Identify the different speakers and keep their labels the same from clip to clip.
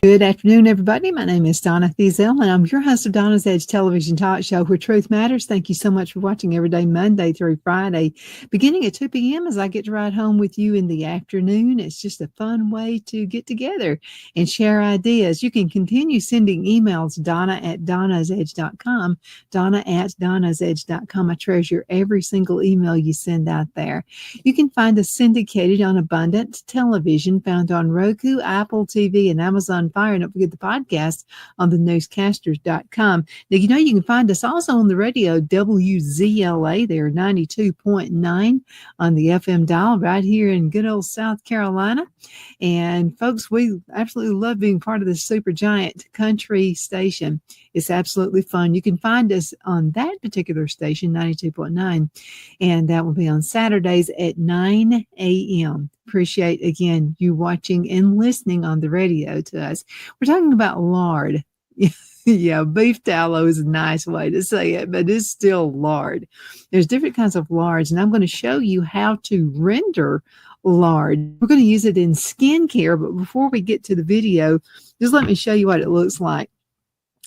Speaker 1: Good afternoon, everybody. My name is Donna Thiesel, and I'm your host of Donna's Edge television talk show where truth matters. Thank you so much for watching every day, Monday through Friday, beginning at 2 p.m. as I get to ride home with you in the afternoon. It's just a fun way to get together and share ideas. You can continue sending emails, donna@donnasedge.com, donna@donnasedge.com. I treasure every single email you send out there. You can find us syndicated on Abundant Television, found on Roku, Apple TV, and Amazon Fire. And don't forget the podcast on thenewscasters.com. Now, you know, you can find us also on the radio, WZLA. They're 92.9 on the FM dial right here in good old South Carolina. And folks, we absolutely love being part of this super giant country station. It's absolutely fun. You can find us on that particular station, 92.9, and that will be on Saturdays at 9 a.m. Appreciate, again, you watching and listening on the radio to us. We're talking about lard. Yeah, beef tallow is a nice way to say it, but it's still lard. There's different kinds of lards, and I'm going to show you how to render lard. We're going to use it in skincare, but before we get to the video, just let me show you what it looks like.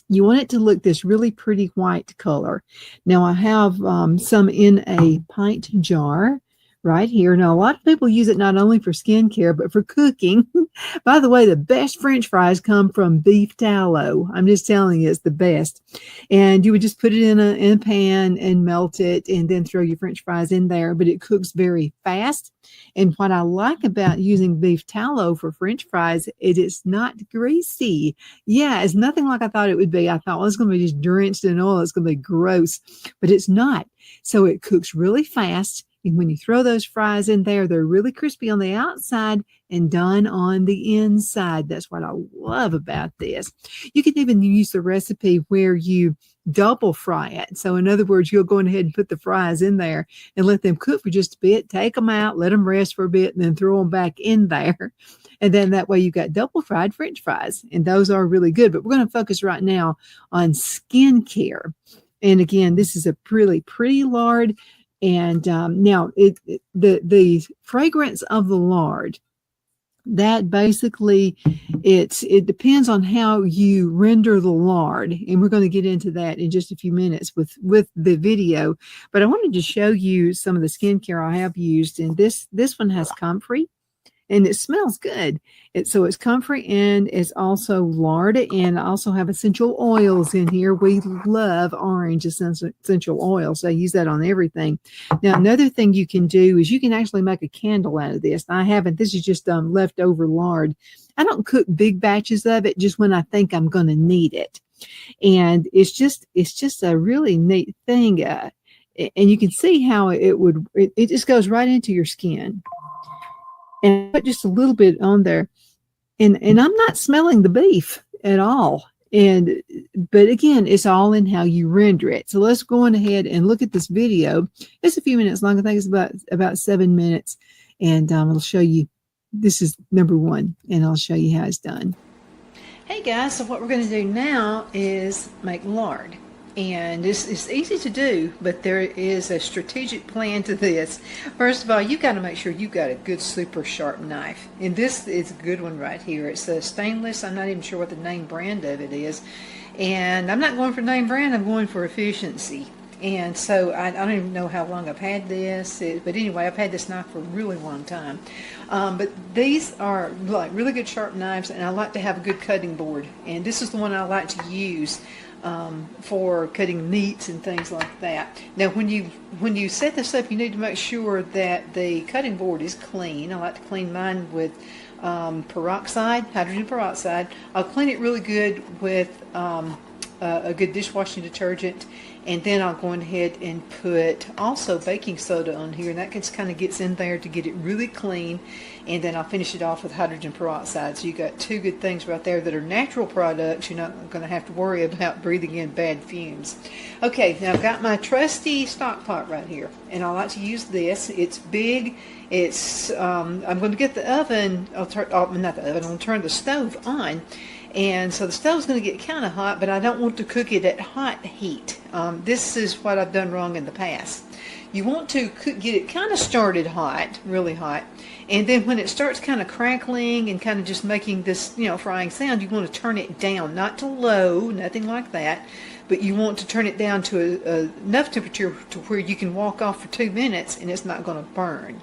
Speaker 1: You want it to look this really pretty white color. Now, I have some in a pint jar right here. Now, a lot of people use it not only for skincare, but for cooking. By the way, the best French fries come from beef tallow. I'm just telling you, it's the best. And you would just put it in a pan and melt it and then throw your French fries in there, but it cooks very fast. And what I like about using beef tallow for French fries, it is not greasy. Yeah, it's nothing like I thought it would be. I thought, well, it's going to be just drenched in oil. It's going to be gross, but it's not. So it cooks really fast. And when you throw those fries in there, they're really crispy on the outside and done on the inside. That's what I love about this. You can even use the recipe where you double fry it. So in other words, you'll go ahead and put the fries in there and let them cook for just a bit, take them out, let them rest for a bit, and then throw them back in there. And then that way you got double fried French fries. And those are really good. But we're going to focus right now on skincare. And again, this is a really pretty lard. And now the fragrance of the lard, that basically it depends on how you render the lard, and we're going to get into that in just a few minutes with the video. But I wanted to show you some of the skincare I have used, and this one has comfrey. And it smells good. So it's comfrey and it's also lard, and I also have essential oils in here. We love orange essential oil, so I use that on everything. Now, another thing you can do is you can actually make a candle out of this. I haven't. This is just leftover lard. I don't cook big batches of it, just when I think I'm going to need it. And it's just a really neat thing. And you can see how it just goes right into your skin. And put just a little bit on there, and I'm not smelling the beef at all. But again, it's all in how you render it. So let's go on ahead and look at this video. It's a few minutes long. I think it's about 7 minutes, and I'll show you. This is number one, and I'll show you how it's done. Hey guys, so what we're going to do now is make lard. And it's easy to do, but there is a strategic plan to this. First of all, you got to make sure you got a good super sharp knife. And this is a good one right here. It's a stainless. I'm not even sure what the name brand of it is. And I'm not going for name brand. I'm going for efficiency. And so I don't even know how long I've had this. But anyway, I've had this knife for a really long time. But these are like really good sharp knives, and I like to have a good cutting board. And this is the one I like to use for cutting meats and things like that. Now, when you set this up, you need to make sure that the cutting board is clean. I like to clean mine with hydrogen peroxide. I'll clean it really good with a good dishwashing detergent, And then I'll go ahead and put also baking soda on here, and that just kind of gets in there to get it really clean. And then I'll finish it off with hydrogen peroxide. So you got two good things right there that are natural products. You're not going to have to worry about breathing in bad fumes. Okay, now I've got my trusty stock pot right here, and I like to use this. It's big. It's I'm going to get the oven. Not the oven. I'm going to turn the stove on. And so the stove's going to get kind of hot, but I don't want to cook it at hot heat. This is what I've done wrong in the past. You want to get it kind of started hot, really hot, and then when it starts kind of crackling and kind of just making this, frying sound, you want to turn it down, not to low, nothing like that, but you want to turn it down to enough temperature to where you can walk off for 2 minutes and it's not going to burn.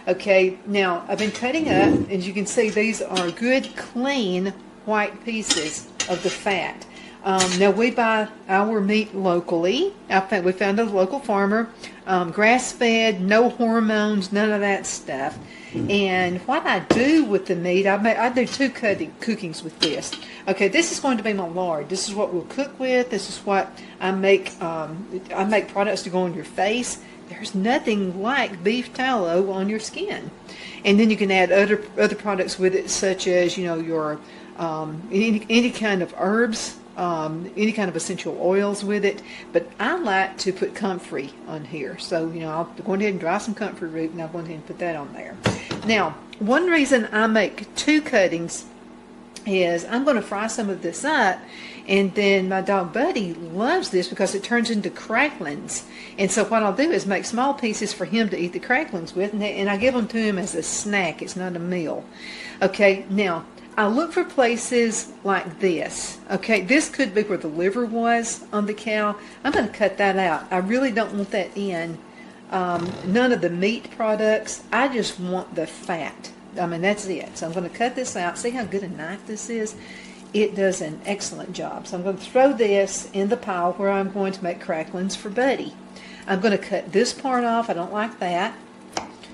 Speaker 1: Okay, now I've been cutting up. As you can see, these are good, clean, white pieces of the fat. Now we buy our meat locally. We found a local farmer, grass-fed, no hormones, none of that stuff. And what I do with the meat, I do two cookings with this. Okay, this is going to be my lard. This is what we'll cook with. This is what I make. I make products to go on your face. There's nothing like beef tallow on your skin. And then you can add other products with it, such as your any kind of herbs, any kind of essential oils with it. But I like to put comfrey on here. So, I'll go ahead and dry some comfrey root, and I'll go ahead and put that on there. Now, one reason I make two cuttings is I'm going to fry some of this up, and then my dog Buddy loves this because it turns into cracklings. And so what I'll do is make small pieces for him to eat the cracklings with, and I give them to him as a snack. It's not a meal. Okay, now I look for places like this. Okay, this could be where the liver was on the cow. I'm going to cut that out. I really don't want that in. None of the meat products. I just want the fat. I mean, that's it. So I'm going to cut this out. See how good a knife this is? It does an excellent job. So I'm going to throw this in the pile where I'm going to make cracklings for Buddy. I'm going to cut this part off. I don't like that.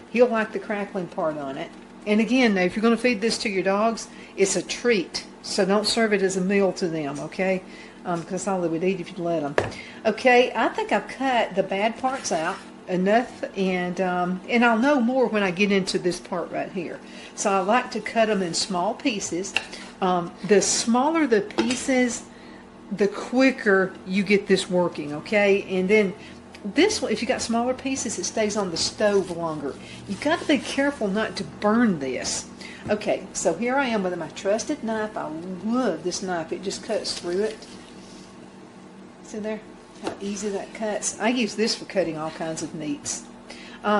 Speaker 1: He'll like the crackling part on it. And again, now, if you're going to feed this to your dogs, it's a treat. So don't serve it as a meal to them, okay? Because that's all they would eat if you'd let them. Okay, I think I've cut the bad parts out enough, and I'll know more when I get into this part right here. So I like to cut them in small pieces. The smaller the pieces, the quicker you get this working, okay? And then this one, if you got smaller pieces, it stays on the stove longer. You've got to be careful not to burn this. Okay, so here I am with my trusted knife. I love this knife. It just cuts through it. See there? How easy that cuts. I use this for cutting all kinds of meats.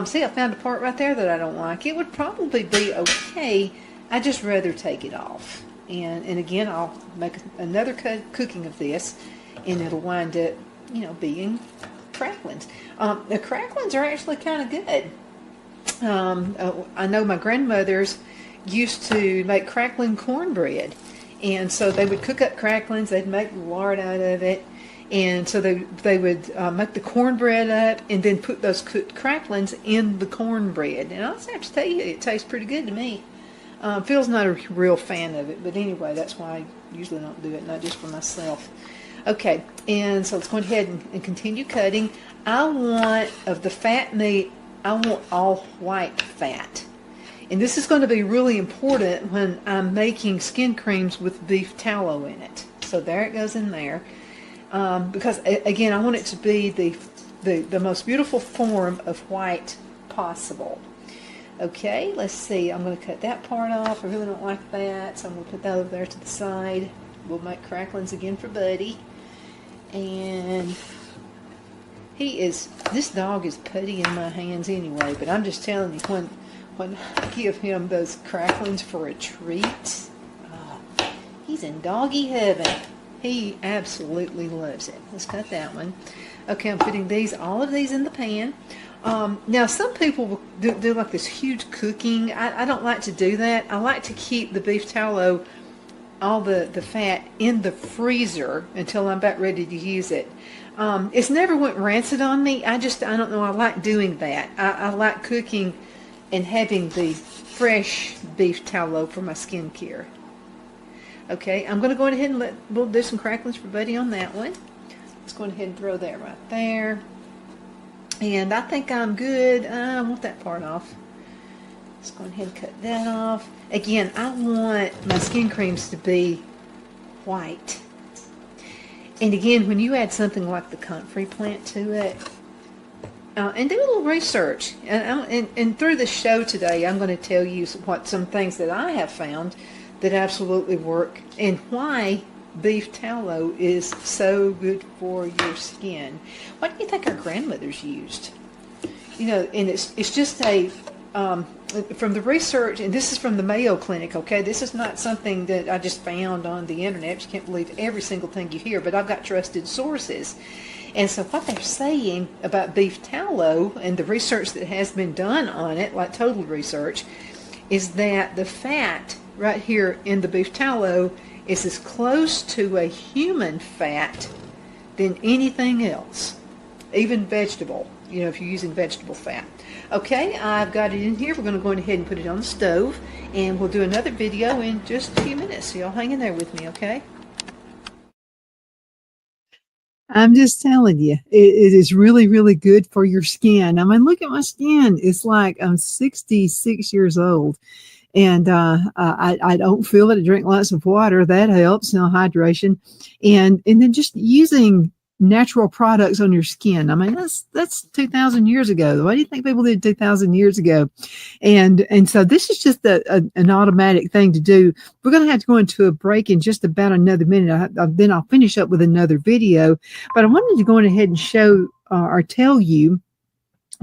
Speaker 1: See, I found a part right there that I don't like. It would probably be okay. I'd just rather take it off. And again, I'll make another cooking of this, and it'll wind up, being cracklings. The cracklings are actually kind of good. I know my grandmothers used to make crackling cornbread, and so they would cook up cracklings. They'd make lard out of it, and so they would make the cornbread up and then put those cooked cracklings in the cornbread. And I'll have to tell you, it tastes pretty good to me. Phil's not a real fan of it, but anyway, that's why I usually don't do it, not just for myself. Okay, and so let's go ahead and continue cutting. I want, of the fat meat, I want all white fat. And this is going to be really important when I'm making skin creams with beef tallow in it. So there it goes in there. Because, again, I want it to be the most beautiful form of white possible. Okay, let's see. I'm going to cut that part off. I really don't like that, so I'm going to put that over there to the side. We'll make cracklings again for Buddy. And this dog is putty in my hands anyway, but I'm just telling you, when I give him those cracklings for a treat, he's in doggy heaven. He absolutely loves it. Let's cut that one. Okay, I'm putting all of these in the pan. Now, some people will do like this huge cooking. I don't like to do that. I like to keep the beef tallow, all the fat, in the freezer until I'm about ready to use it. It's never went rancid on me. I don't know. I like doing that. I like cooking and having the fresh beef tallow for my skincare. Okay, I'm going to go ahead and we'll do some cracklings for Buddy on that one. Let's go ahead and throw that right there. And I think I'm good. I want that part off. Let's go ahead and cut that off. Again, I want my skin creams to be white. And again, when you add something like the comfrey plant to it, and do a little research, and through the show today, I'm going to tell you some things that I have found that absolutely work, and why beef tallow is so good for your skin. What do you think our grandmothers used? You know, and it's just a from the research, and this is from the Mayo Clinic, okay? This is not something that I just found on the internet. You can't believe every single thing you hear, but I've got trusted sources. And so what they're saying about beef tallow and the research that has been done on it, like total research, is that the fat right here in the beef tallow is as close to a human fat than anything else, even vegetable, you know, if you're using vegetable fat. Okay, I've got it in here. We're going to go ahead and put it on the stove, and we'll do another video in just a few minutes. So y'all hang in there with me, okay? I'm just telling you, it is really, really good for your skin. I mean, look at my skin. It's like I'm 66 years old. And I don't feel it. I drink lots of water. That helps, you know, hydration. And then just using natural products on your skin. I mean, that's 2,000 years ago. What do you think people did 2,000 years ago? And so this is just an automatic thing to do. We're going to have to go into a break in just about another minute. Then I'll finish up with another video. But I wanted to go ahead and show or tell you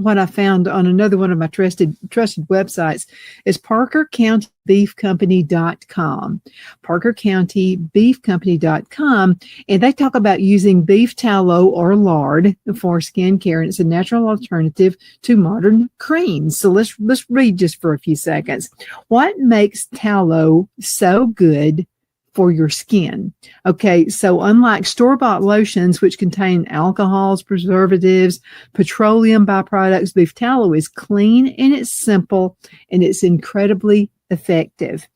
Speaker 1: what I found on another one of my trusted websites is ParkerCountyBeefCompany.com. ParkerCountyBeefCompany.com, and they talk about using beef tallow or lard for skin care, and it's a natural alternative to modern creams. So let's read just for a few seconds. What makes tallow so good for your skin? Okay, so unlike store-bought lotions, which contain alcohols, preservatives, petroleum byproducts, beef tallow is clean and it's simple and it's incredibly effective.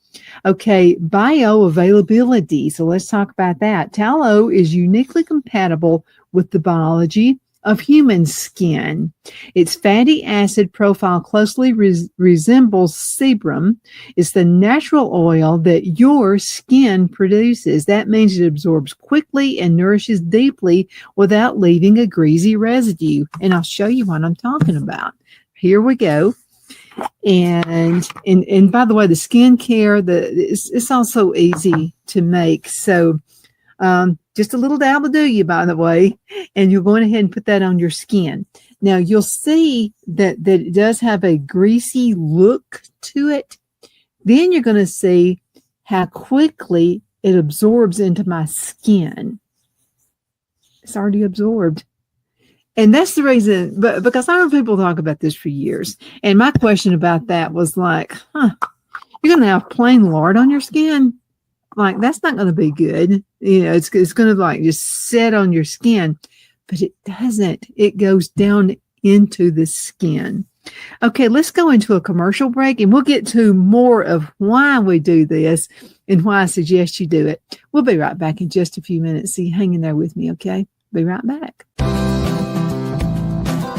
Speaker 1: Okay, bioavailability. So let's talk about that. Tallow is uniquely compatible with the biology of human skin. Its fatty acid profile closely resembles sebum. It's the natural oil that your skin produces. That means it absorbs quickly and nourishes deeply without leaving a greasy residue. And I'll show you what I'm talking about. Here we go. And by the way, the skincare, it's also easy to make. So just a little dab will do you, by the way, and you're going ahead and put that on your skin. Now, you'll see that it does have a greasy look to it. Then you're going to see how quickly it absorbs into my skin. It's already absorbed. And that's the reason, but because I heard people talk about this for years. And my question about that was like, you're going to have plain lard on your skin? Like, that's not going to be good. You know, it's going to like just sit on your skin, but it doesn't. It goes down into the skin. Okay, let's go into a commercial break and we'll get to more of why we do this and why I suggest you do it. We'll be right back in just a few minutes. So you hang in there with me, okay? Be right back.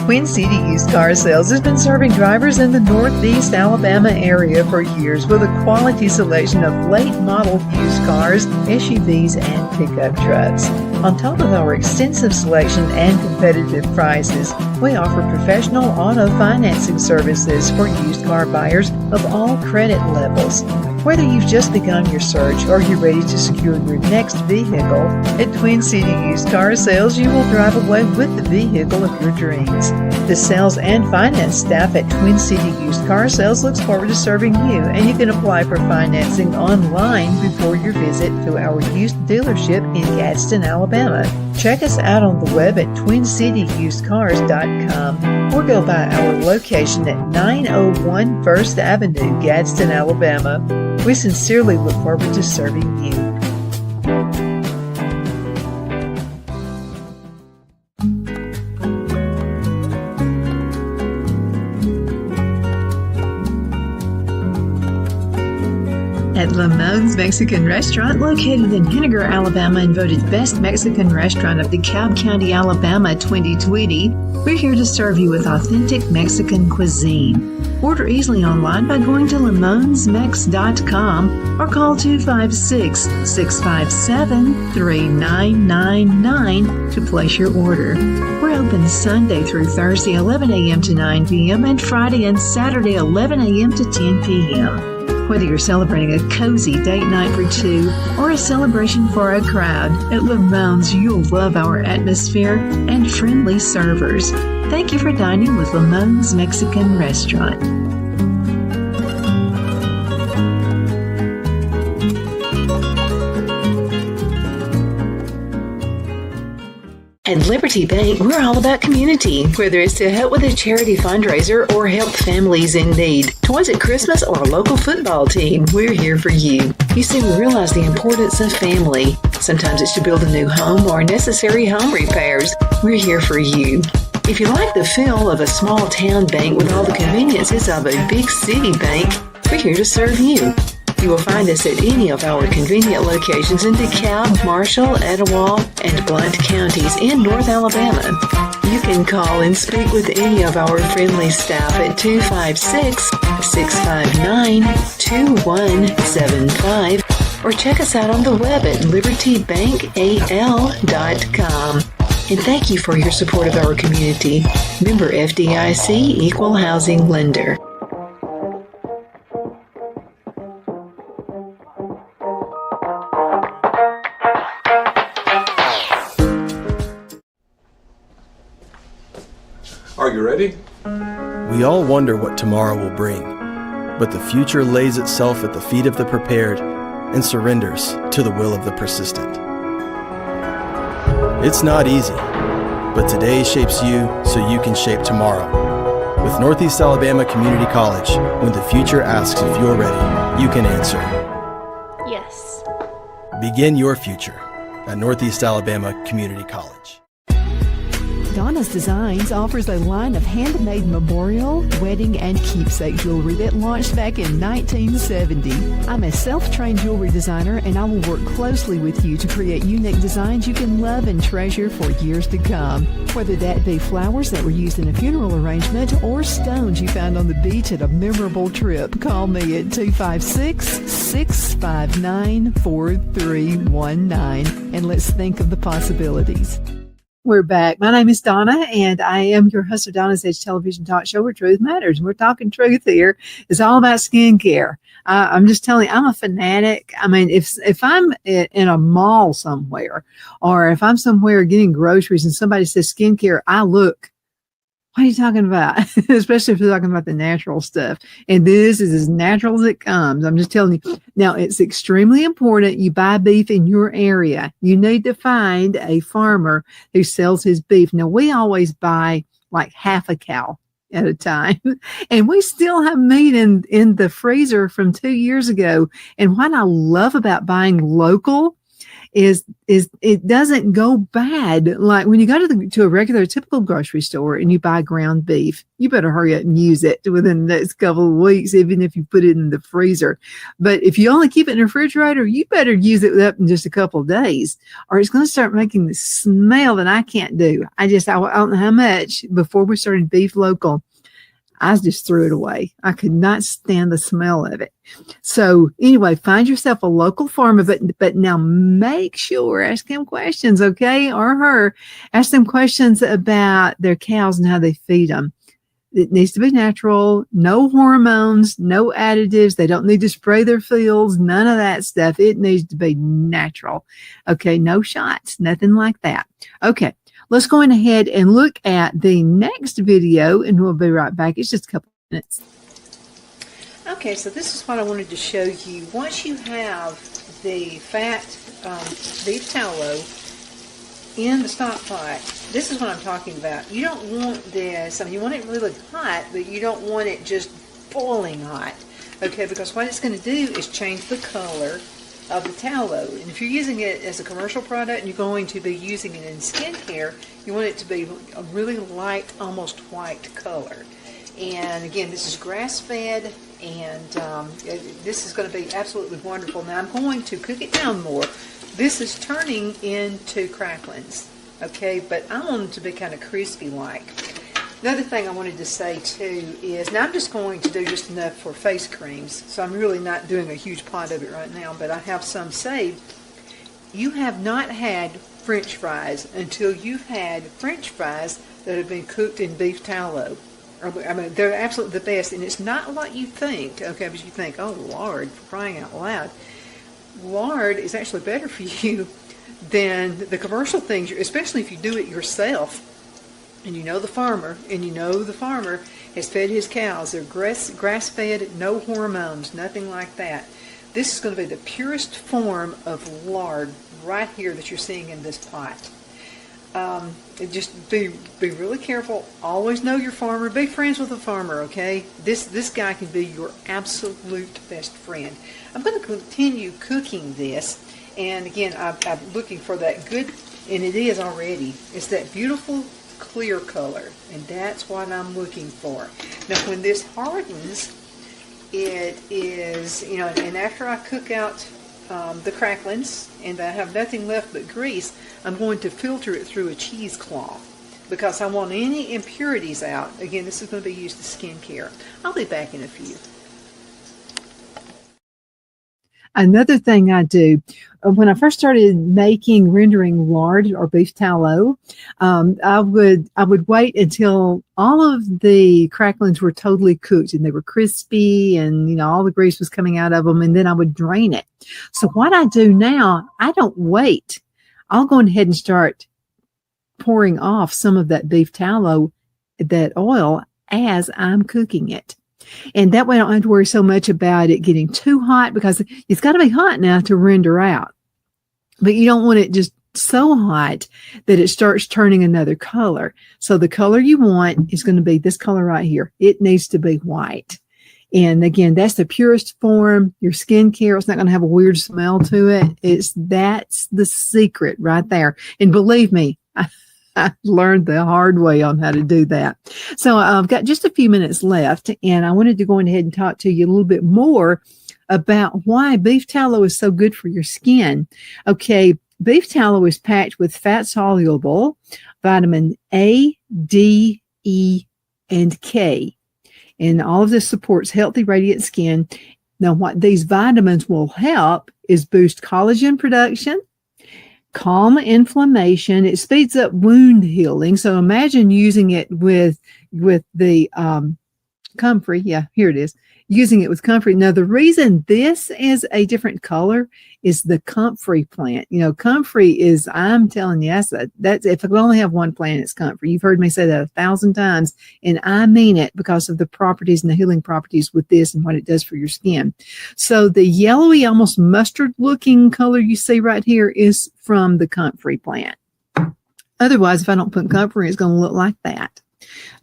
Speaker 1: Queen City Used Car Sales has been serving drivers in the Northeast Alabama area for years with a quality selection of late model used cars, SUVs, and pickup trucks. On top of our extensive selection and competitive prices, we offer professional auto financing services for used car buyers of all credit levels. Whether you've just begun your search or you're ready to secure your next vehicle, at Twin City Used Car Sales, you will drive away with the vehicle of your dreams. The sales and finance staff at Twin City Used Car Sales looks forward to serving you, and you can apply for financing online before your visit to our used dealership in Gadsden, Alabama. Check us out on the web at twincityusedcars.com or go by our location at 901 First Avenue, Gadsden, Alabama. We sincerely look forward to serving you. At Lamone's Mexican Restaurant, located in Henniger, Alabama, and voted Best Mexican Restaurant of DeKalb County, Alabama 2020. We're here to serve you with authentic Mexican cuisine. Order easily online by going to lamonsmex.com or call 256-657-3999 to place your order. We're open Sunday through Thursday, 11 a.m. to 9 p.m. and Friday and Saturday, 11 a.m. to 10 p.m. Whether you're celebrating a cozy date night for two or a celebration for a crowd, at Lamone's you'll love our atmosphere and friendly servers. Thank you for dining with Lamone's Mexican Restaurant. At Liberty Bank, we're all about community, whether it's to help with a charity fundraiser or help families in need. Toys at Christmas or a local football team, we're here for you. You see, we realize the importance of family. Sometimes it's to build a new home or necessary home repairs. We're here for you. If you like the feel of a small town bank with all the conveniences of a big city bank, we're here to serve you. You will find us at any of our convenient locations in DeKalb, Marshall, Etowah, and Blount counties in North Alabama. You can call and speak with any of our friendly staff at 256-659-2175 or check us out on the web at libertybankal.com. And thank you for your support of our community. Member FDIC Equal Housing Lender.
Speaker 2: Are you ready?
Speaker 3: We all wonder what tomorrow will bring, but the future lays itself at the feet of the prepared and surrenders to the will of the persistent. It's not easy, but today shapes you so you can shape tomorrow. With Northeast Alabama Community College, when the future asks if you're ready, you can answer
Speaker 4: yes.
Speaker 3: Begin your future at Northeast Alabama Community College.
Speaker 1: Donna's Designs offers a line of handmade memorial, wedding, and keepsake jewelry that launched back in 1970. I'm a self-trained jewelry designer, and I will work closely with you to create unique designs you can love and treasure for years to come. Whether that be flowers that were used in a funeral arrangement or stones you found on the beach at a memorable trip, call me at 256-659-4319, and let's think of the possibilities. We're back. My name is Donna, and I am your host of Donna's Edge television talk show where truth matters. We're talking truth here. It's all about skincare. I'm just telling you, I'm a fanatic. I mean, if I'm in a mall somewhere, or if I'm somewhere getting groceries and somebody says skincare, I look. What are you talking about? Especially if you're talking about the natural stuff. And this is as natural as it comes. I'm just telling you. Now, it's extremely important you buy beef in your area. You need to find a farmer who sells his beef. Now, we always buy like half a cow at a time. And we still have meat in the freezer from 2 years ago. And what I love about buying local is it doesn't go bad. Like when you go to a regular typical grocery store and you buy ground beef, you better hurry up and use it within the next couple of weeks, even if you put it in the freezer. But if you only keep it in the refrigerator, you better use it up in just a couple of days, or it's going to start making the smell that I can't do. I don't know how much before we started Beef Local, I just threw it away. I could not stand the smell of it. So anyway, find yourself a local farmer, but now make sure, ask him questions, okay, or her. Ask them questions about their cows and how they feed them. It needs to be natural, no hormones, no additives. They don't need to spray their fields, none of that stuff. It needs to be natural. Okay, no shots, nothing like that. Okay. Let's go ahead and look at the next video, and we'll be right back. It's just a couple of minutes. Okay, so this is what I wanted to show you. Once you have the fat beef tallow in the stock pot, this is what I'm talking about. You don't want this, I mean, you want it really hot, but you don't want it just boiling hot. Okay, because what it's going to do is change the color of the tallow. And if you're using it as a commercial product and you're going to be using it in skincare, you want it to be a really light, almost white color. And again, this is grass-fed, And this is going to be absolutely wonderful. Now I'm going to cook it down more. This is turning into cracklings, okay? But I want it to be kind of crispy like. Another thing I wanted to say too is, now I'm just going to do just enough for face creams, so I'm really not doing a huge pot of it right now, but I have some saved. You have not had French fries until you've had French fries that have been cooked in beef tallow. I mean, they're absolutely the best, and it's not what you think, okay, because you think, oh, lard, for crying out loud. Lard is actually better for you than the commercial things, especially if you do it yourself. And you know the farmer, has fed his cows. They're grass-fed, no hormones, nothing like that. This is going to be the purest form of lard right here that you're seeing in this pot. Just be really careful. Always know your farmer. Be friends with the farmer, okay? This guy can be your absolute best friend. I'm going to continue cooking this. And again, I'm looking for that good, and it is already. It's that beautiful clear color, and that's what I'm looking for. Now when this hardens, it is, and after I cook out the cracklings and I have nothing left but grease, I'm going to filter it through a cheesecloth because I want any impurities out. Again, this is going to be used as skincare. I'll be back in a few. Another thing I do, when I first started rendering lard or beef tallow, I would wait until all of the cracklings were totally cooked and they were crispy and all the grease was coming out of them, and then I would drain it. So what I do now, I don't wait. I'll go ahead and start pouring off some of that beef tallow, that oil, as I'm cooking it. And that way I don't have to worry so much about it getting too hot, because it's got to be hot now to render out. But you don't want it just so hot that it starts turning another color. So the color you want is going to be this color right here. It needs to be white. And again, that's the purest form. Your skincare, it's not going to have a weird smell to it. That's the secret right there. And believe me, I learned the hard way on how to do that. So I've got just a few minutes left, and I wanted to go ahead and talk to you a little bit more about why beef tallow is so good for your skin. Okay, beef tallow is packed with fat-soluble vitamin A, D, E, and K. And all of this supports healthy, radiant skin. Now, what these vitamins will help is boost collagen production, calm inflammation. It speeds up wound healing. So imagine using it with the comfrey. Yeah, here it is. Using it with comfrey. Now, the reason this is a different color is the comfrey plant. Comfrey is, I'm telling you, that's if I could only have one plant, it's comfrey. You've heard me say that 1,000 times, and I mean it, because of the properties and the healing properties with this and what it does for your skin. So the yellowy, almost mustard looking color you see right here is from the comfrey plant. Otherwise, if I don't put comfrey, it's going to look like that.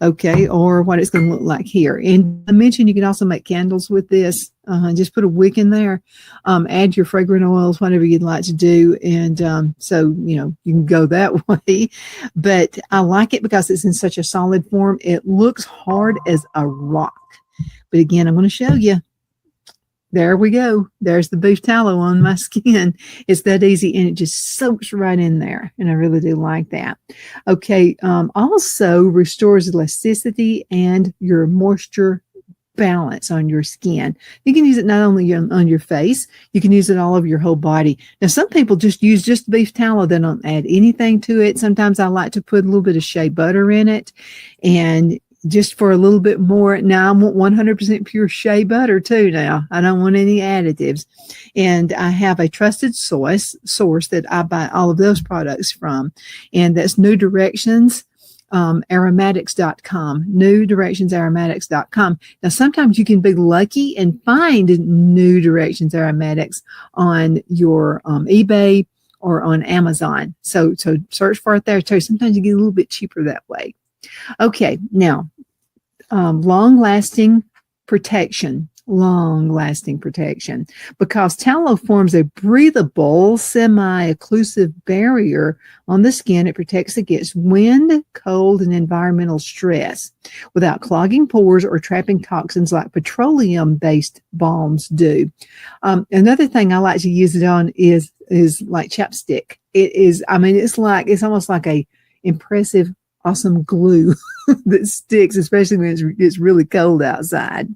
Speaker 1: Okay, or what it's going to look like here. And I mentioned you can also make candles with this. Just put a wick in there, add your fragrant oils, whatever you'd like to do. And so, you can go that way. But I like it because it's in such a solid form. It looks hard as a rock. But again, I'm going to show you. There we go. There's the beef tallow on my skin. It's that easy, and it just soaks right in there. And I really do like that. Okay. Also restores elasticity and your moisture balance on your skin. You can use it not only on your face, you can use it all over your whole body. Now, some people just use just beef tallow. They don't add anything to it. Sometimes I like to put a little bit of shea butter in it, and just for a little bit more. Now I want 100% pure shea butter too. Now I don't want any additives, and I have a trusted source that I buy all of those products from, and that's New Directions aromatics.com, newdirectionsaromatics.com. Now, sometimes you can be lucky and find New Directions Aromatics on your eBay or on Amazon. So search for it there too. Sometimes you get a little bit cheaper that way. Okay, now, long-lasting protection. long-lasting protection because tallow forms a breathable, semi-occlusive barrier on the skin. It protects against wind, cold, and environmental stress without clogging pores or trapping toxins like petroleum-based balms do. Another thing I like to use it on is like chapstick. It is, I mean, it's almost like a impressive, awesome glue that sticks, especially when it's really cold outside.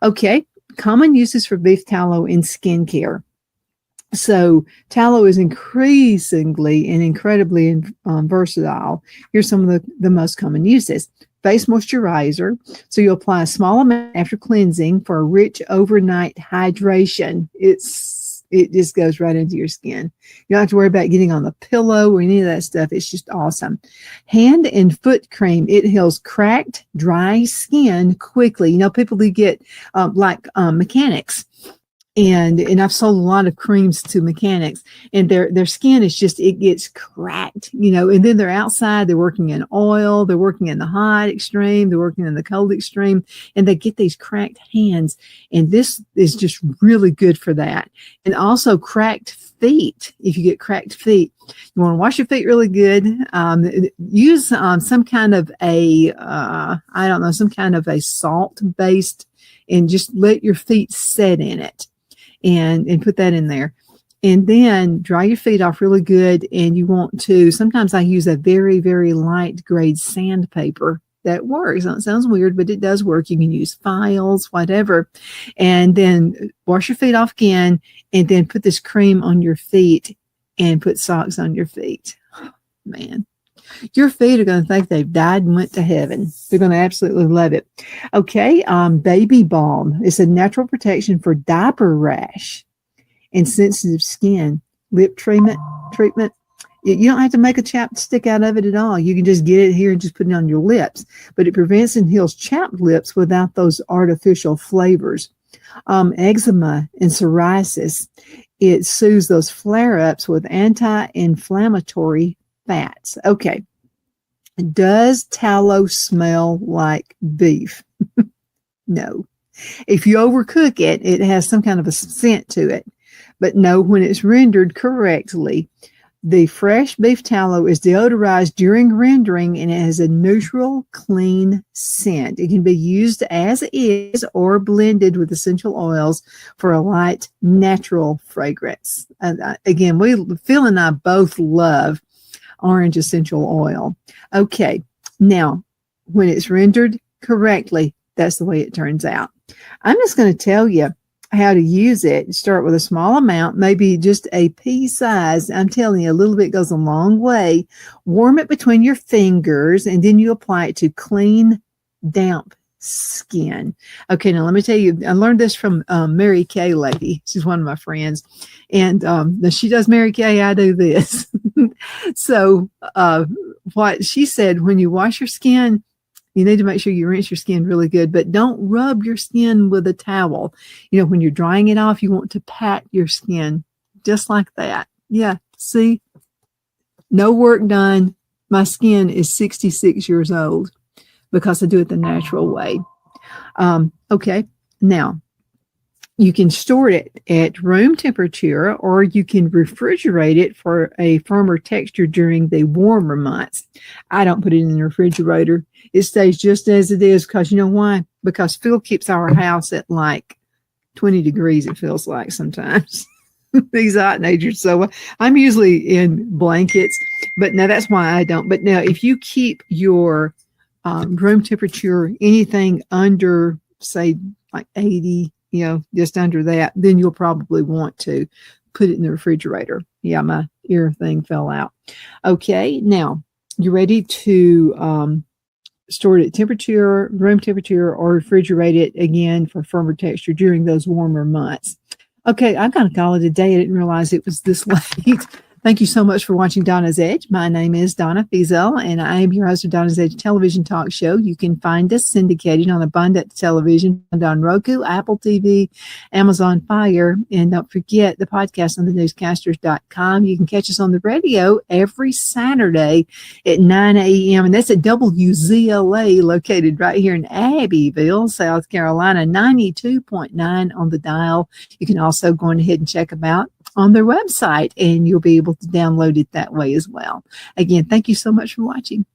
Speaker 1: Okay, common uses for beef tallow in skincare. So tallow is increasingly and incredibly versatile. Here's some of the most common uses. Face moisturizer. So you apply a small amount after cleansing for a rich overnight hydration. It just goes right into your skin. You don't have to worry about getting on the pillow or any of that stuff. It's just awesome. Hand and foot cream. It heals cracked, dry skin quickly. You know, people who get mechanics. And I've sold a lot of creams to mechanics, and their skin is just, it gets cracked, you know, and then they're outside, they're working in oil, they're working in the hot extreme, they're working in the cold extreme, and they get these cracked hands. And this is just really good for that. And also cracked feet. If you get cracked feet, you want to wash your feet really good. Use some kind of some kind of a salt-based, and just let your feet set in it. And put that in there. And then dry your feet off really good. And you want to, sometimes I use a very, very light grade sandpaper. That works. It sounds weird, but it does work. You can use files, whatever. And then wash your feet off again. And then put this cream on your feet and put socks on your feet. Man. Your feet are going to think they've died and went to heaven. They're going to absolutely love it. Okay, baby balm. It's a natural protection for diaper rash and sensitive skin. Lip treatment. You don't have to make a chapstick out of it at all. You can just get it here and just put it on your lips. But it prevents and heals chapped lips without those artificial flavors. Eczema and psoriasis. It soothes those flare-ups with anti-inflammatory fats. Okay. Does tallow smell like beef? No. If you overcook it, it has some kind of a scent to it. But no, when it's rendered correctly, the fresh beef tallow is deodorized during rendering, and it has a neutral, clean scent. It can be used as is or blended with essential oils for a light, natural fragrance. Again, Phil and I both love orange essential oil. Okay, now, when it's rendered correctly, that's the way it turns out. I'm just going to tell you how to use it. Start with a small amount, maybe just a pea size. I'm telling you, a little bit goes a long way. Warm it between your fingers, and then you apply it to clean, damp skin. Okay, now let me tell you, I learned this from Mary Kay lady. She's one of my friends. And she does Mary Kay, I do this. So what she said, when you wash your skin, you need to make sure you rinse your skin really good, but don't rub your skin with a towel. You know, when you're drying it off, you want to pat your skin just like that. Yeah, see? No work done. My skin is 66 years old because I do it the natural way. Okay, now, you can store it at room temperature, or you can refrigerate it for a firmer texture during the warmer months. I don't put it in the refrigerator. It stays just as it is because, you know why? Because Phil keeps our house at like 20 degrees, it feels like sometimes. He's a hot natured, so I'm usually in blankets. But now that's why I don't. But now if you keep your room temperature, anything under, say, like 80, you know, just under that, then you'll probably want to put it in the refrigerator. Yeah, my ear thing fell out. Okay, now you ready to store it at temperature, room temperature, or refrigerate it again for firmer texture during those warmer months. Okay, I'm going to call it a day. I didn't realize it was this late. Thank you so much for watching Donna's Edge. My name is Donna Fiesel, and I am your host of Donna's Edge television talk show. You can find us syndicated on Abundant Television and on Roku, Apple TV, Amazon Fire, and don't forget the podcast on thenewscasters.com. You can catch us on the radio every Saturday at 9 a.m., and that's at WZLA, located right here in Abbeville, South Carolina, 92.9 on the dial. You can also go ahead and check them out on their website, and you'll be able to download it that way as well. Again, thank you so much for watching.